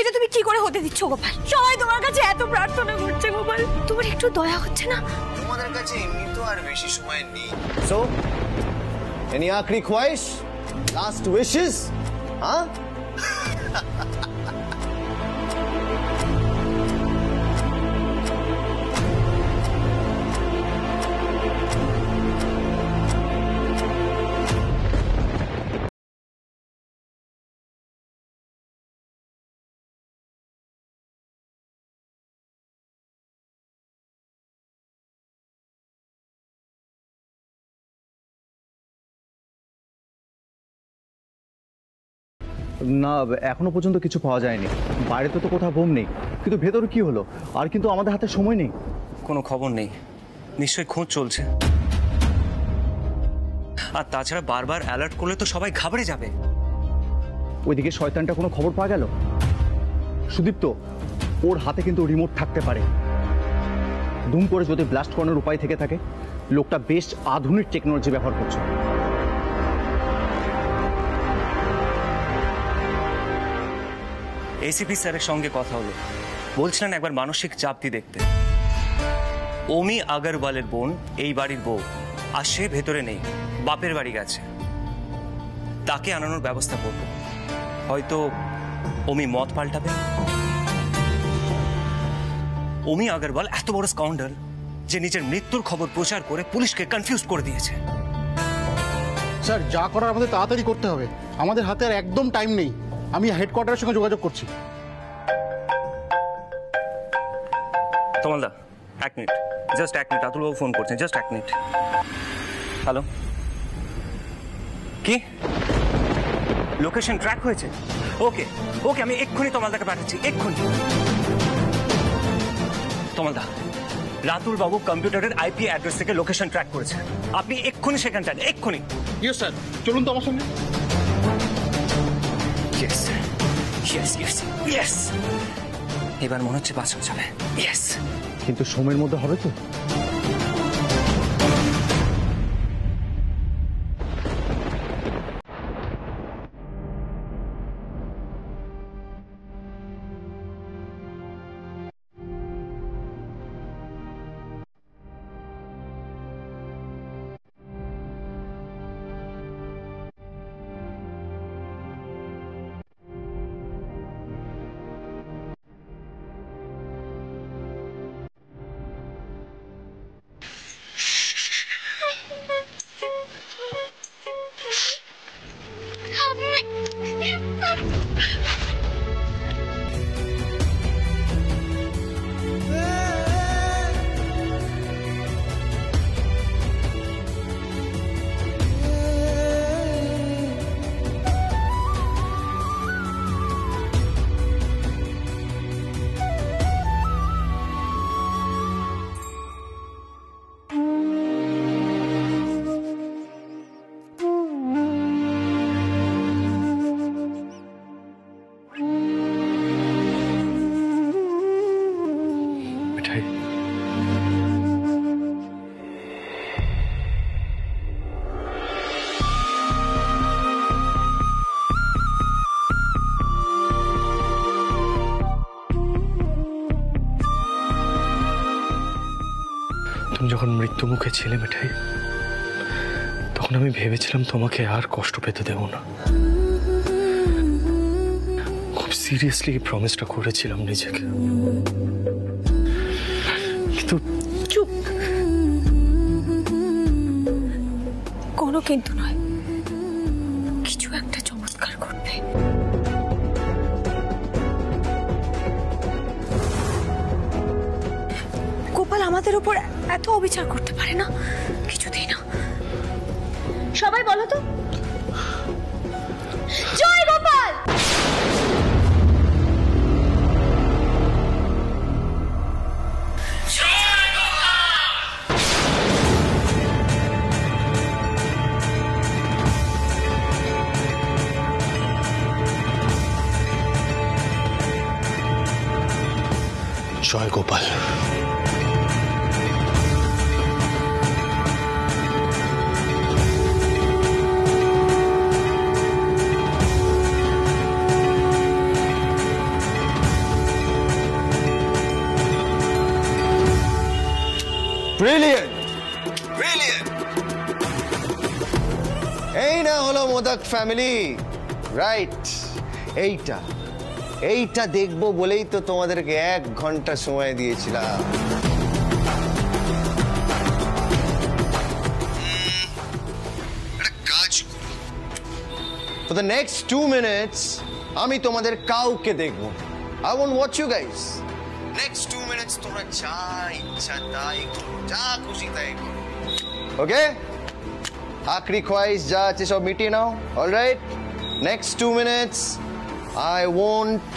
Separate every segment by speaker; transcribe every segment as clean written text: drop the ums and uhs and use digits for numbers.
Speaker 1: এটা তুমি কি করে হতে দিচ্ছ গোপাল? সবাই তোমার কাছে এত প্রার্থনা করছে গোপাল, তোমার একটু দয়া হচ্ছে না?
Speaker 2: তোমাদের কাছে এমনি তো আর বেশি সময় নেই। সো এনি আখরি খ্বাহিশ, লাস্ট উইশেস? হ্যাঁ,
Speaker 3: না এখনো পর্যন্ত কিছু পাওয়া যায়নি। বাইরেতে তো কোথাও বোম নেই, কিন্তু ভেতরে কি হলো? আর কিন্তু আমাদের হাতে সময় নেই।
Speaker 4: কোনো খবর নেই, নিশ্চয়ই খোঁজ চলছে। আর তাছাড়া বারবার অ্যালার্ট করলে তো সবাই ঘাবড়ে যাবে।
Speaker 3: ওইদিকে শয়তানটা কোনো খবর পাওয়া গেল? সুদীপ্ত, ওর হাতে কিন্তু রিমোট থাকতে পারে। দুম করে যদি ব্লাস্ট করানোর উপায় থেকে থাকে, লোকটা বেশ আধুনিক টেকনোলজি ব্যবহার করছে।
Speaker 4: এসিপি স্যারের সঙ্গে কথা হলো, বলছিলেন একবার মানসিক চাপ দিয়ে দেখতে। ওমি আগরওয়ালের বোন এই বাড়ির বউ, আর সে ভেতরে নেই, বাপের বাড়ি গেছে। তাকে আনানোর ব্যবস্থা করব। হয়তো ওমি মত পাল্টাবে। ওমি আগরওয়াল এত বড় স্কাউন্ডার যে নিজের মৃত্যুর খবর প্রচার করে পুলিশকে কনফিউজ করে দিয়েছে।
Speaker 5: স্যার, যা করার আমাদের তাড়াতাড়ি করতে হবে, আমাদের হাতে আর একদম টাইম নেই। আমি হেডকোয়ার্টারের সঙ্গে যোগাযোগ করছি।
Speaker 4: তমালদা, 1 মিনিট, জাস্ট 1 মিনিট। আতুলবাবু ফোন করছেন, জাস্ট 1 মিনিট। হ্যালো, কি লোকেশন ট্র্যাক হয়েছে? ওকে ওকে, আমি এক্ষুনি তমালদাকে পাঠাচ্ছি, এক্ষুনি। তমালদা, রাতুল বাবু কম্পিউটারের আইপি অ্যাড্রেস থেকে লোকেশন ট্র্যাক করেছে। আপনি এক্ষুনি সেখানটা, এক্ষুনি।
Speaker 5: ইয়েস স্যার, চলুন তো আমার সঙ্গে।
Speaker 4: ইয়েস ইয়েস ইয়েস ইয়েস, এবার মনে হচ্ছে বাঁচানো যাবে। ইয়েস,
Speaker 3: কিন্তু সময়ের মধ্যে হবে তো?
Speaker 6: তুমি যখন মৃত্যু মুখে ছিলে মিঠাই, তখন আমি ভেবেছিলাম তোমাকে আর কষ্ট পেতে দেব না। খুব সিরিয়াসলি এই প্রমিসটা করেছিলাম নিজেকে। কিন্তু
Speaker 1: চুপ, কোনো কিন্তু নয়, কিছু একটা চমৎকার করবে। গোপাল আমাদের উপর এত অবিচার করতে পারে না, কিছুতেই না। সবাই বলো তো, জয় গোপাল।
Speaker 6: জয় গোপাল।
Speaker 2: Brilliant brilliant. এই না হলো মোদক ফ্যামিলি, রাইট? এইটা দেখবো বলেই তো তোমাদেরকে 1 ঘন্টা সময় দিয়েছিলাম। For the next 2 minutes, আমি তোমাদের কাউকে দেখবো। I won't watch you guys. Next 2 minutes তোমরা যা ইচ্ছা তাই করো, যা খুশি তাই করো। Okay? আখরি খ্বাইশ যা আছে সব মিটিয়ে নাও। All right? Next 2 minutes, I won't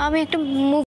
Speaker 1: আমি একটা move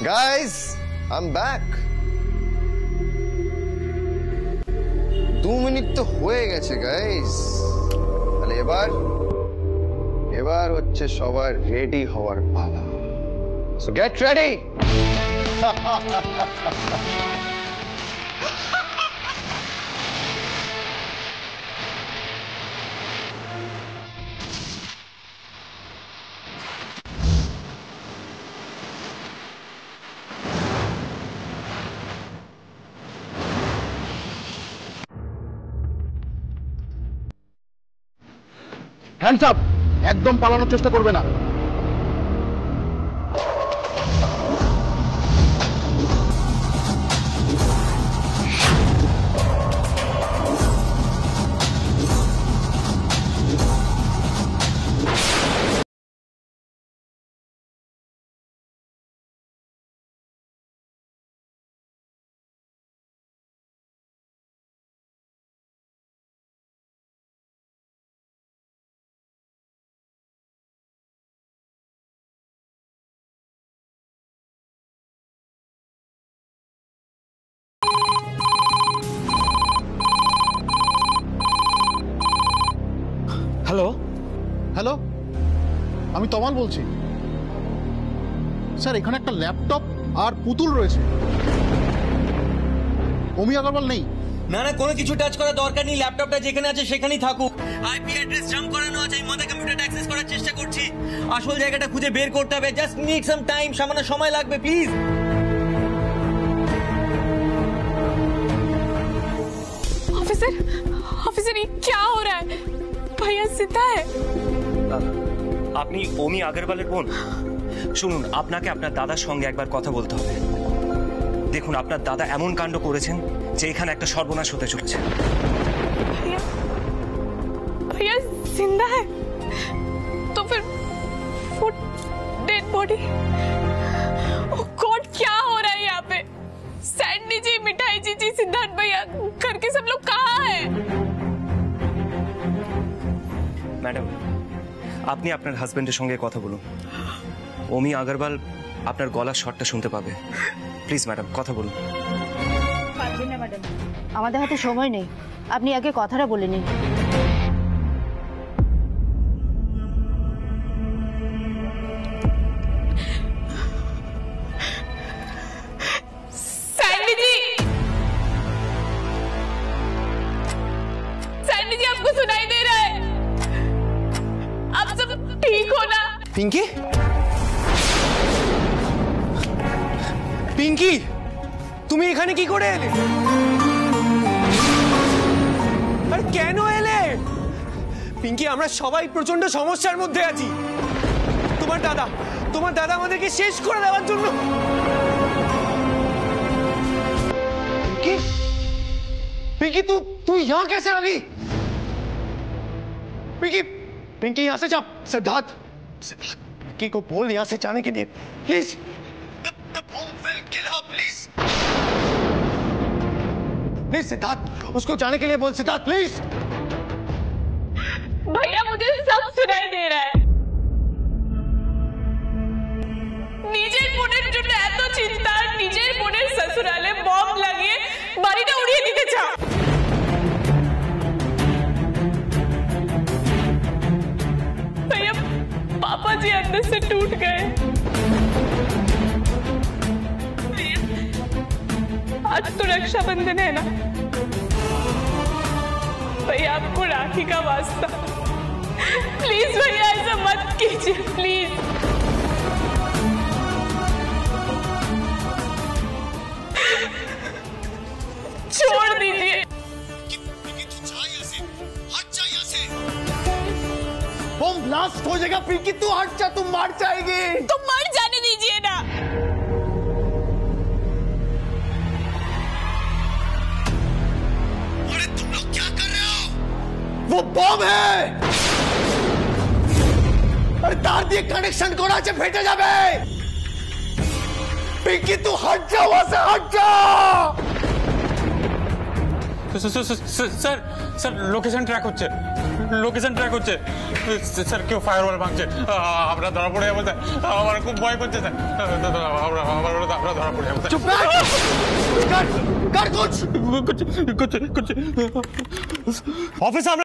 Speaker 2: Guys, I'm back. 2 minute তো হয়ে গেছে গাইস। তাহলে এবার হচ্ছে সবার রেডি হওয়ার পালা। So get ready.
Speaker 5: Hands up, একদম পালানোর চেষ্টা করবে না।
Speaker 6: হ্যালো,
Speaker 5: হ্যালো, আমি তমাল বলছি। স্যার, এখানে একটা ল্যাপটপ আর পুতুল রয়েছে। অমি আগরওয়াল নেই।
Speaker 7: না না, কোনো কিছু টাচ করার দরকার নেই। ল্যাপটপটা যেখানে আছে সেখানেই থাকুক। আইপি অ্যাড্রেস জাম্প করানো আছে, আমি মাদার কম্পিউটারটা অ্যাক্সেস করার চেষ্টা করছি। আসল জায়গাটা খুঁজে বের করতে হবে। জাস্ট নিড সাম টাইম, সামান্য সময় লাগবে প্লিজ।
Speaker 1: ऑफिसर, ऑफिसर ये क्या हो रहा है? भैया जिंदा है?
Speaker 4: আপনি অমি আগরওয়ালের বোন? শুনুন, আপনাকে আপনার দাদার সঙ্গে একবার কথা বলতে হবে। দেখুন, আপনার দাদা এমন কাণ্ড করেছেন যে এখানে একটা সর্বনাশ হতে চলেছে।
Speaker 1: भैया, भैया जिंदा है? तो फिर वो डेड बॉडी? ओह गॉड, क्या हो रहा है यहाँ पे? सैंडी जी, मिठाई जी, सिद्धार्थ भैया, घर के सब लोग कहाँ हैं?
Speaker 4: ম্যাডাম, আপনি আপনার হাজবেন্ডের সঙ্গে কথা বলুন। অমি আগরওয়াল আপনার গলার শটটা শুনতে পাবে। প্লিজ ম্যাডাম, কথা বলুন।
Speaker 8: পারবেন না ম্যাডাম, আমাদের হাতে সময় নেই, আপনি আগে কথাটা বলে নিন।
Speaker 1: सैंडी जी, सैंडी जी, आपको सुनाई दे रहा है? आप सब ठीक हो ना?
Speaker 7: পিঙ্কি, পিঙ্কি, তুমি এখানে কি করে এলে? আর কেন এলে? পিঙ্কি, আমরা সবাই প্রচন্ড সমস্যার মধ্যে আছি। তোমার দাদা আমাদেরকে শেষ করে দেওয়ার জন্য। পিঙ্কি, पिंकी, तू यहाँ कैसे आ गई? पिंकी यहाँ से जा। सिद्धार्थ, पिंकी को बोल यहाँ से जाने के लिए, प्लीज। प्लीज सिद्धार्थ, उसको जाने के लिए बोल। सिद्धार्थ प्लीज।
Speaker 1: भैया मुझे सब सुनाई दे रहा है। নিজের বোনের জন্য এত চিন্তা, নিজের বোনের শ্বশুরালে বম লাগিয়ে বাড়িটা উড়িয়ে দিতে চাও। भैया, पापा जी अंदर से टूट गए। भैया, आज तो रक्षाबंधन है ना भैया, आपको राखी का वास्ता, प्लीज भैया ऐसा मत कीजिए, प्लीज। छोड़ दीजिए।
Speaker 7: बम ब्लास्ट हो जाएगा। पिंकी तू हट जा, तू मर जाएगी।
Speaker 1: तो मर जाने दीजिए ना।
Speaker 7: अरे तुम लोग क्या कर रहे हो? वो बम है। अरे तार दिए कनेक्शन करा আছে ফেটে যাবে। পিঙ্কি तू हट जा, वहां से हट जा।
Speaker 9: স্যার লোকেশন ট্র্যাক হচ্ছে, স্যার কেউ ফায়ারওয়াল ভাঙছে, আমরা ধরা পড়ে যাবো স্যার। আমার খুব ভয় করছে স্যার। আমরা ধরা পড়ে যাবো
Speaker 2: चुप बैठ कर कुछ
Speaker 9: অফিসার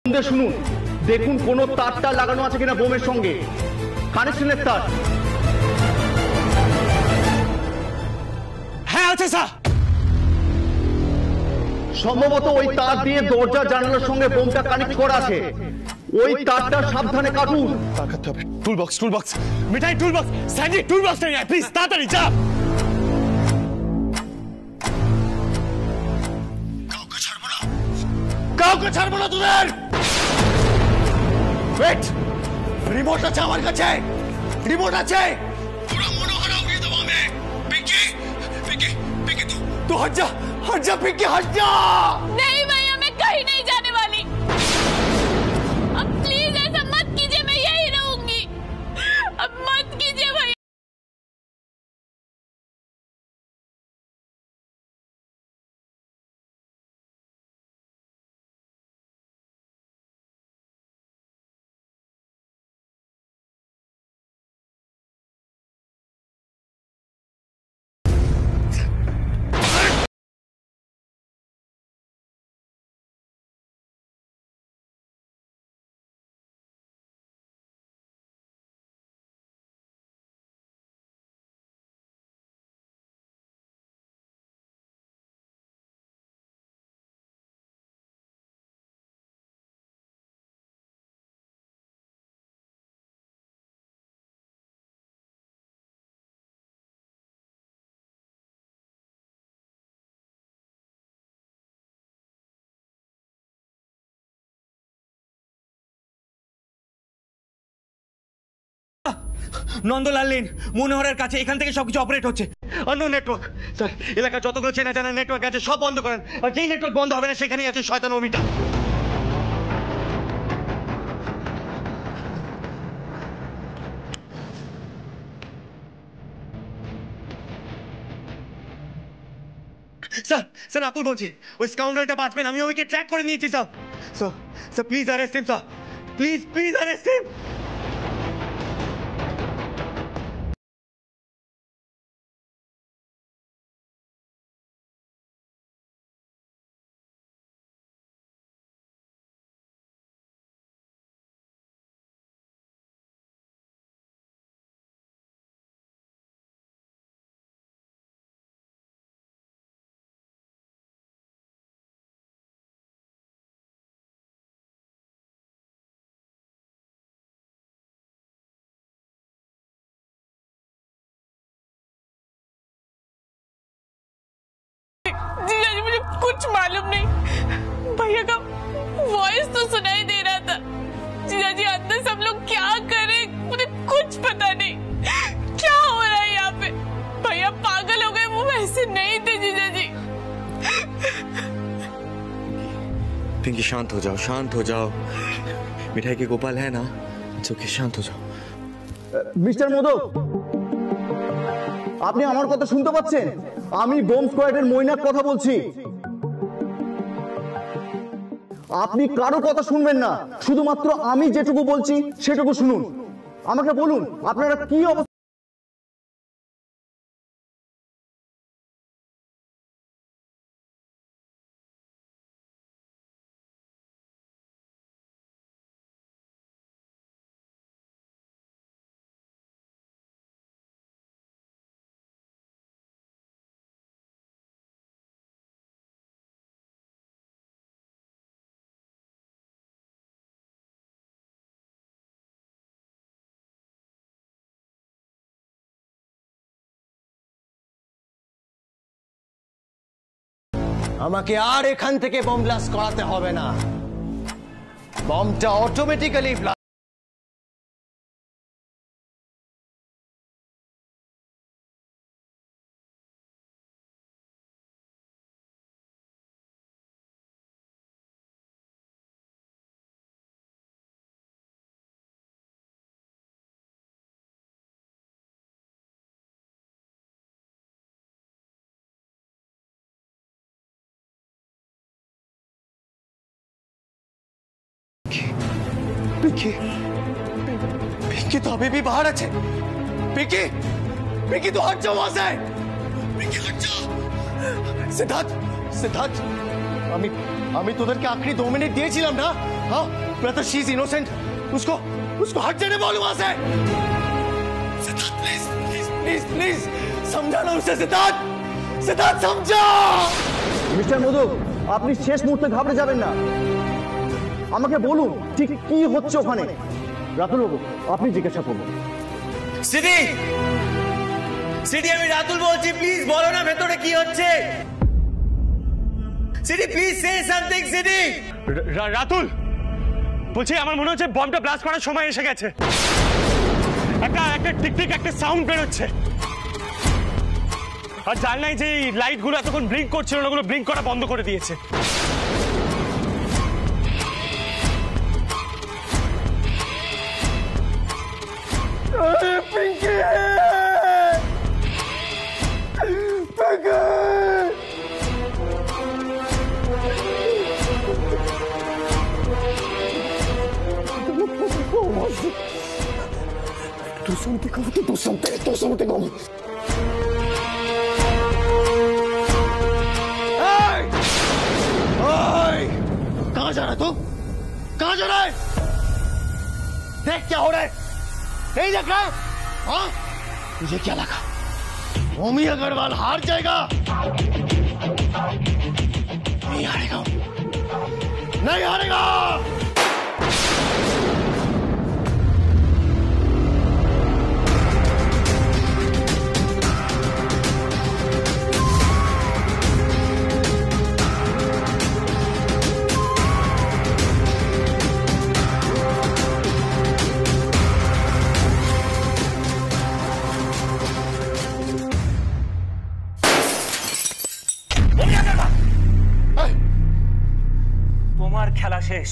Speaker 9: আমরা
Speaker 3: শুনুন, দেখুন কোনো তারটা লাগানো আছে কিনা বোমের সঙ্গে, কানেকশনের তার।
Speaker 9: হ্যাঁ আছে স্যার।
Speaker 3: সম্ভবত ওই তার দিয়ে দরজা জানালার সঙ্গে বোমটা কানেক্ট করা আছে। ওই তারটা সাবধানে কাটুন।
Speaker 9: তার কাটতে হবে। টুল বক্স মিঠাই টুল বক্স, স্যান্ডি টুল বক্সটা নিয়ে আয় প্লিজ, তাড়াতাড়ি যা।
Speaker 2: কাউকে ছাড়বো না তোদের। ওয়েট, রিমোট আছে আমার কাছে, রিমোট আছে। পুরো মনোহরা উড়িয়ে দেবো আমি। পিঙ্কি পিঙ্কি পিঙ্কি तू हट जा पिंकी हट जा।
Speaker 1: नहीं भैया, मैं कहीं नहीं जाने वाली। अब प्लीज ऐसा मत कीजिए, मैं यही रहूंगी। अब मत कीजिए भैया।
Speaker 7: নন্দলাল লেন মনোহরের কাছে, এখান থেকে সবকিছু অপারেট হচ্ছে। অন্য নেটওয়ার্ক স্যার, এলাকার যতগুলো চেনা জানা নেটওয়ার্ক আছে সব বন্ধ করেন, আর যেই নেটওয়ার্ক বন্ধ হবে না সেখানেই আছে শয়তান অমিতা। স্যার স্যার আতুল বলছি, ওই স্কাউন্ডারটা বাঁচবেন, আমি ওইকে ট্র্যাক করে নিয়েছি sir. Sir sir please arrest him sir, please arrest him.
Speaker 1: जीजा जी मुझे कुछ मालूम नहीं, भैया का वॉइस तो सुनाई दे रहा था। जीजा जी अंदर सब लोग क्या कर रहे मुझे कुछ पता नहीं। क्या हो रहा है यहाँ पे? भैया पागल हो गए, वो वैसे नहीं थे जीजा जी।
Speaker 7: पिंकी शांत हो जाओ। मिठाई के गोपाल है ना, ओके शांत हो जाओ।
Speaker 3: মিস্টার মোদক, আপনি আমার কথা শুনতে পাচ্ছেন? আমি বোম স্কোয়াডের মৈনাক কথা বলছি। আপনি কারো কথা শুনবেন না, শুধুমাত্র আমি যেটুকু বলছি সেটুকু শুনুন। আমাকে বলুন আপনারা কি অবস্থা
Speaker 2: আমাকে আর এখান থেকে বম ব্লাস্ট করাতে হবে না, বমটা অটোমেটিক্যালি
Speaker 9: पिंकी पिंकी तो अभी भी बाहर আছে पिंकी पिंकी तो हट जाओ वहां से पिंकी हट जा सिद्धार्थ सिद्धार्थ আমি তোদেরকে আখরি 2 মিনিট দিয়েছিলাম না हाँ ब्रदर शी इज इनोसेंट उसको उसको हट जाने बोलो वहां से Siddharth please please please please समझा ना उसे सिद्धार्थ सिद्धार्थ समझा
Speaker 3: মিস্টার মধু আপনি শেষ মুহূর্তে ঘাবড়ে যাবেন না আমাকে বলুন ঠিক কি হচ্ছে ওখানে রাতুল বাবু আপনি জিজ্ঞাসা করুন
Speaker 7: সিডি সিডি আমি রাতুল বলছি প্লিজ বলো না ভেতরে কি হচ্ছে CD please say something CD
Speaker 9: Ratul বলছি আমার মনে হচ্ছে বমটা ব্লাস্ট করার সময় এসে গেছে একটা একটা টিকটিক একটা সাউন্ড বের হচ্ছে আর জানলাই যে লাইটগুলো এতক্ষণ ব্লিঙ্ক করছিল না ওগুলো ব্লিঙ্ক করা বন্ধ করে দিয়েছে Pinki Do something, do something, do something. Hey! Hey! कहाँ जा रहा है तू? कहाँ जा रहा है? देख क्या हो रहा है? नहीं देख रहा है? हाँ? तुझे क्या लगा? ओमी अग्रवाल हार जाएगा? नहीं हारेगा। नहीं हारेगा।
Speaker 4: তোমার খেলা শেষ